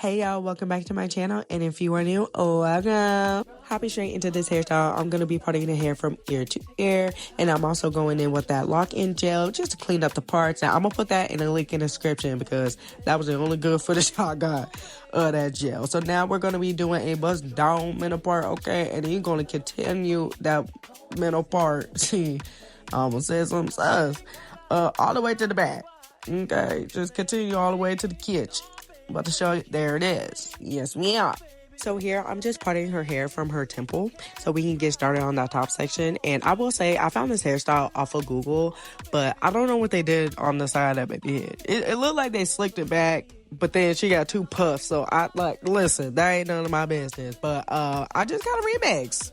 Hey y'all, welcome back to my channel, and if you are new, welcome. Hopping straight into this hairstyle, I'm going to be parting the hair from ear to ear, and I'm also going in with that lock-in gel just to clean up the parts. Now, I'm going to put that in a link in the description because that was the only good footage I got of that gel. So now we're going to be doing a bust down middle part, okay? And then you're going to continue that middle part. See, I almost said some stuff. All the way to the back, okay? Just continue all the way to the kitchen. I'm about to show you. There it is. Yes, we are. So here, I'm just parting her hair from her temple so we can get started on that top section. And I will say, I found this hairstyle off of Google, but I don't know what they did on the side of it. It looked like they slicked it back, but then she got two puffs. So listen, that ain't none of my business. But I just got a remix.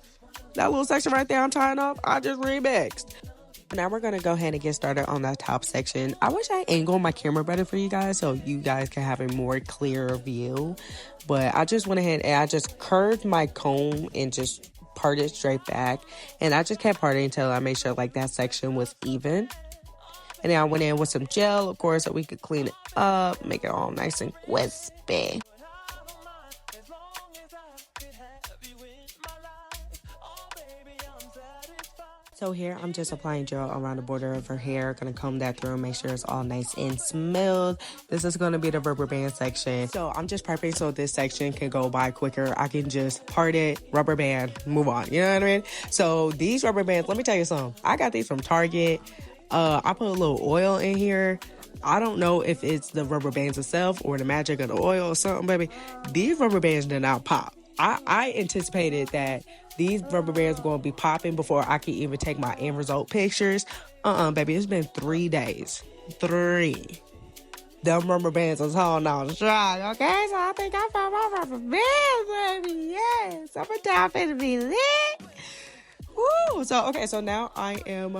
That little section right there I'm tying up, I just remixed. Now we're going to go ahead and get started on that top section. I wish I angled my camera better for you guys so you guys can have a more clear view. But I just went ahead and I just curved my comb and just parted straight back. And I just kept parting until I made sure like that section was even. And then I went in with some gel, of course, so we could clean it up, make it all nice and crispy. So here, I'm just applying gel around the border of her hair. Gonna comb that through and make sure it's all nice and smooth. This is gonna be the rubber band section. So I'm just prepping so this section can go by quicker. I can just part it, rubber band, move on. You know what I mean? So these rubber bands, let me tell you something. I got these from Target. I put a little oil in here. I don't know if it's the rubber bands itself or the magic of the oil or something, baby. These rubber bands did not pop. I anticipated that these rubber bands are going to be popping before I can even take my end result pictures. Baby, it's been 3 days. 3. Them rubber bands is holding on strong, okay? So I think I found my rubber bands, baby. Yes, I'm a down to be lit. Woo! So now I am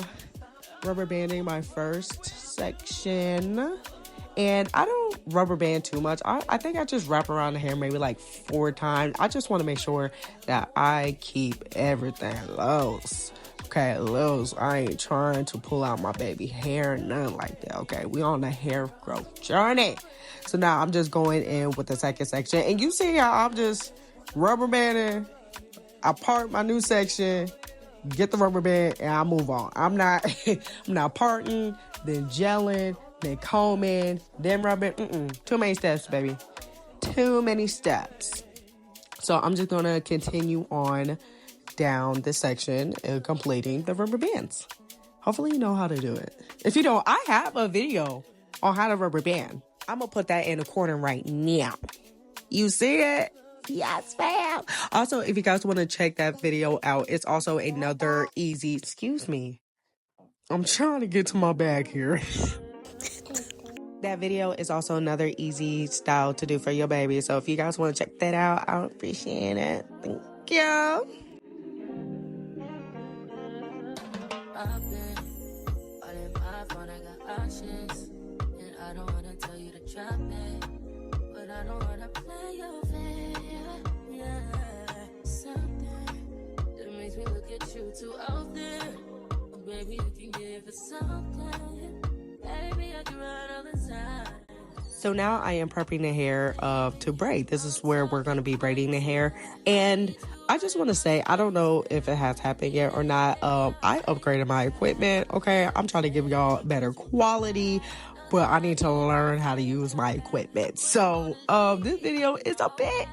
rubber banding my first section. And I don't rubber band too much. I think I just wrap around the hair maybe like 4 times. I just want to make sure that I keep everything loose. Okay, loose. I ain't trying to pull out my baby hair, nothing like that. Okay, we on the hair growth journey. So now I'm just going in with the second section. And you see how I'm just rubber banding. I part my new section, get the rubber band, and I move on. I'm not parting, then gelling, then combing, then rubbing. Too many steps, baby. Too many steps. So I'm just going to continue on down this section and completing the rubber bands. Hopefully you know how to do it. If you don't, I have a video on how to rubber band. I'm going to put that in the corner right now. You see it? Yes, fam. Also, if you guys want to check that video out, it's also another easy... Excuse me. I'm trying to get to my bag here. That video is also another easy style to do for your baby. So if you guys want to check that out, I would appreciate it. Thank you. Too out there, baby, you can give it something. Baby, I can run all the time. So now I am prepping the hair to braid. This is where we're going to be braiding the hair. And I just want to say, I don't know if it has happened yet or not. I upgraded my equipment. Okay, I'm trying to give y'all better quality, but I need to learn how to use my equipment. So this video is a bit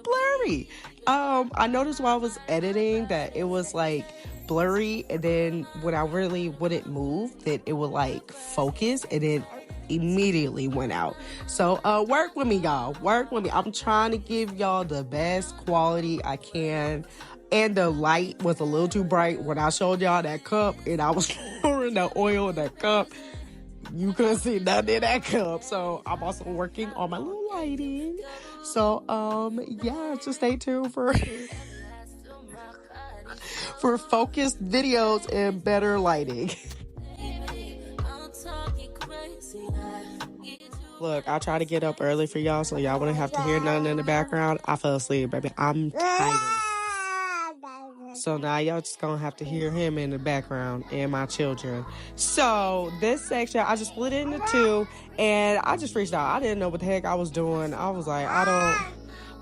blurry. I noticed while I was editing that it was like blurry, and then when I really wouldn't move, that it would like focus, and then immediately went out. So work with me, y'all. Work with me. I'm trying to give y'all the best quality I can. And the light was a little too bright when I showed y'all that cup, and I was pouring the oil in that cup. You couldn't see nothing in that cup. So I'm also working on my little lighting. So yeah, just stay tuned for for focused videos and better lighting. Look, I try to get up early for y'all so y'all wouldn't have to hear nothing in the background. I fell asleep, baby. I'm tired. So now y'all just gonna have to hear him in the background and my children. So this section, I just split it into two and I just freaked out. I didn't know what the heck I was doing. I was like, I don't.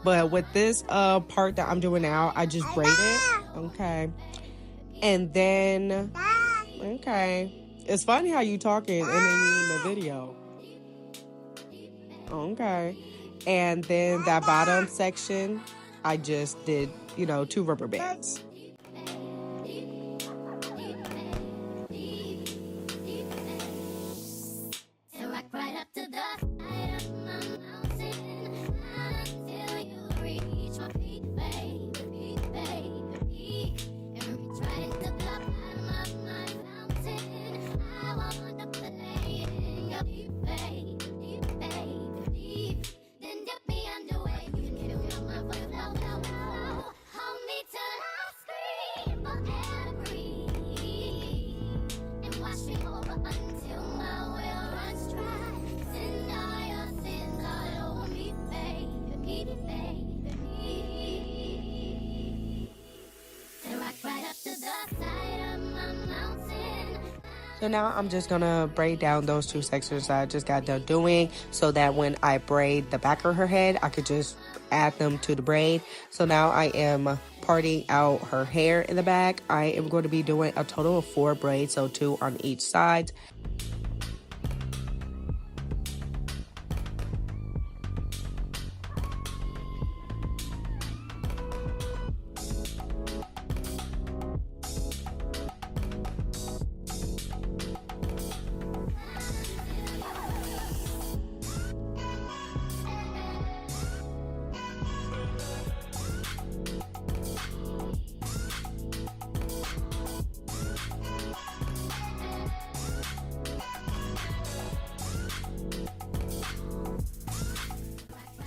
But with this part that I'm doing now, I just braid it. Okay. And then, okay. It's funny how you talking and then you in the video. Okay. And then that bottom section, I just did, you know, 2 rubber bands. So now I'm just gonna braid down those 2 sections that I just got done doing so that when I braid the back of her head, I could just add them to the braid. So now I am parting out her hair in the back. I am going to be doing a total of 4 braids, so 2 on each side.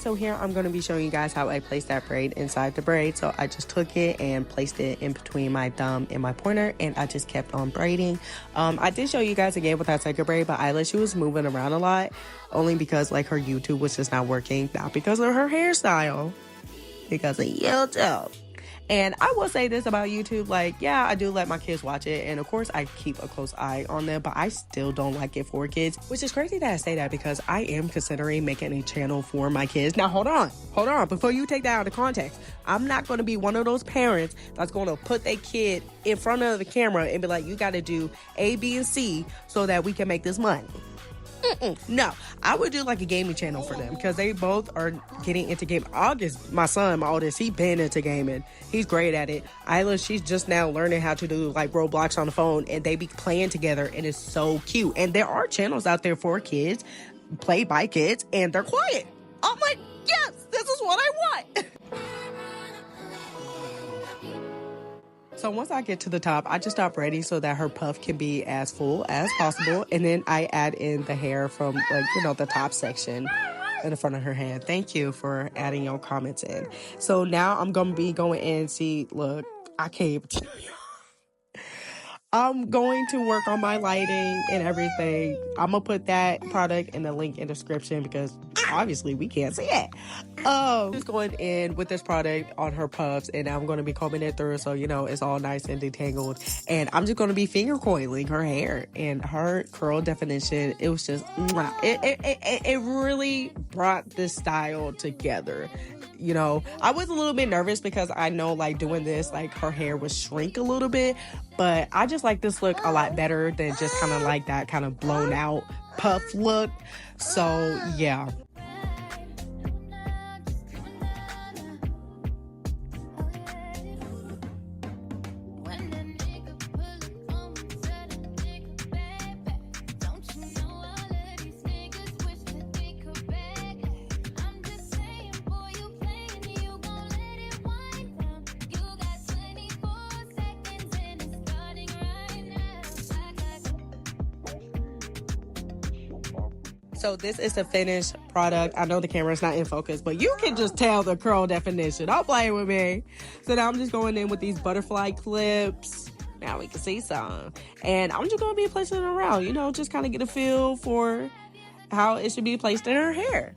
So here I'm going to be showing you guys how I placed that braid inside the braid. So I just took it and placed it in between my thumb and my pointer, and I just kept on braiding. I did show you guys again with that second braid, but Eilish, she was moving around a lot, only because like her YouTube was just not working, not because of her hairstyle, because of YouTube. And I will say this about YouTube, like, yeah, I do let my kids watch it, and of course I keep a close eye on them, but I still don't like it for kids, which is crazy that I say that because I am considering making a channel for my kids. Now, hold on, before you take that out of context. I'm not going to be one of those parents that's going to put their kid in front of the camera and be like, you got to do A, B, and C so that we can make this money. No, I would do like a gaming channel for them because they both are getting into gaming. August, my son, my oldest, he been into gaming. He's great at it. Isla, she's just now learning how to do like Roblox on the phone, and they be playing together, and it's so cute. And there are channels out there for kids, played by kids, and they're quiet. I'm like, yes, this is what I want. So once I get to the top, I just stop braiding so that her puff can be as full as possible. And then I add in the hair from, like, you know, the top section in the front of her head. Thank you for adding your comments in. So now I'm going to be going in and see, look, I can't even tell you. I'm going to work on my lighting and everything. I'm going to put that product in the link in the description because obviously we can't see it. Just going in with this product on her puffs, and I'm going to be combing it through so, you know, it's all nice and detangled. And I'm just going to be finger coiling her hair, and her curl definition, it was just, it really brought this style together. You know, I was a little bit nervous because I know, like, doing this, like, her hair would shrink a little bit, but I just like this look a lot better than just kind of like that kind of blown out puff look. So yeah. So this is the finished product. I know the camera's not in focus, but you can just tell the curl definition. Don't play with me. So now I'm just going in with these butterfly clips. Now we can see some. And I'm just going to be placing it around, you know, just kind of get a feel for how it should be placed in her hair.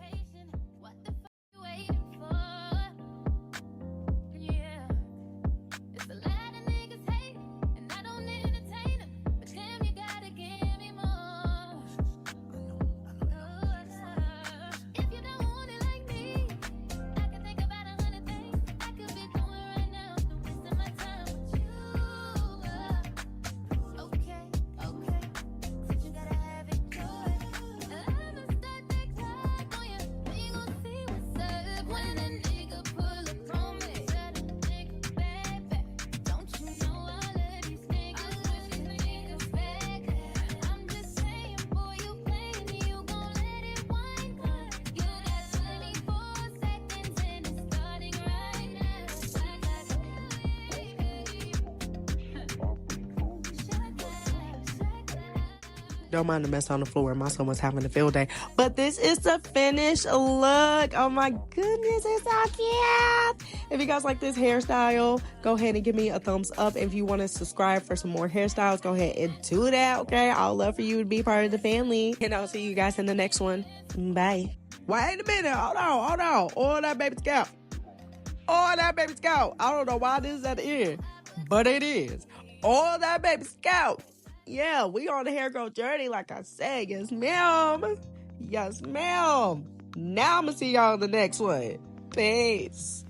Don't mind the mess on the floor. My son was having a field day. But this is the finished look. Oh my goodness, it's so cute. If you guys like this hairstyle, go ahead and give me a thumbs up. If you want to subscribe for some more hairstyles, go ahead and do that, okay? I'd love for you to be part of the family. And I'll see you guys in the next one. Bye. Wait a minute. Hold on. Oil that baby scalp. Oil that baby scalp. I don't know why this is at the end, but it is. Oil that baby scalp. Yeah, we on the hair growth journey, like I said. Yes, ma'am. Yes, ma'am. Now I'm going to see y'all in the next one. Peace.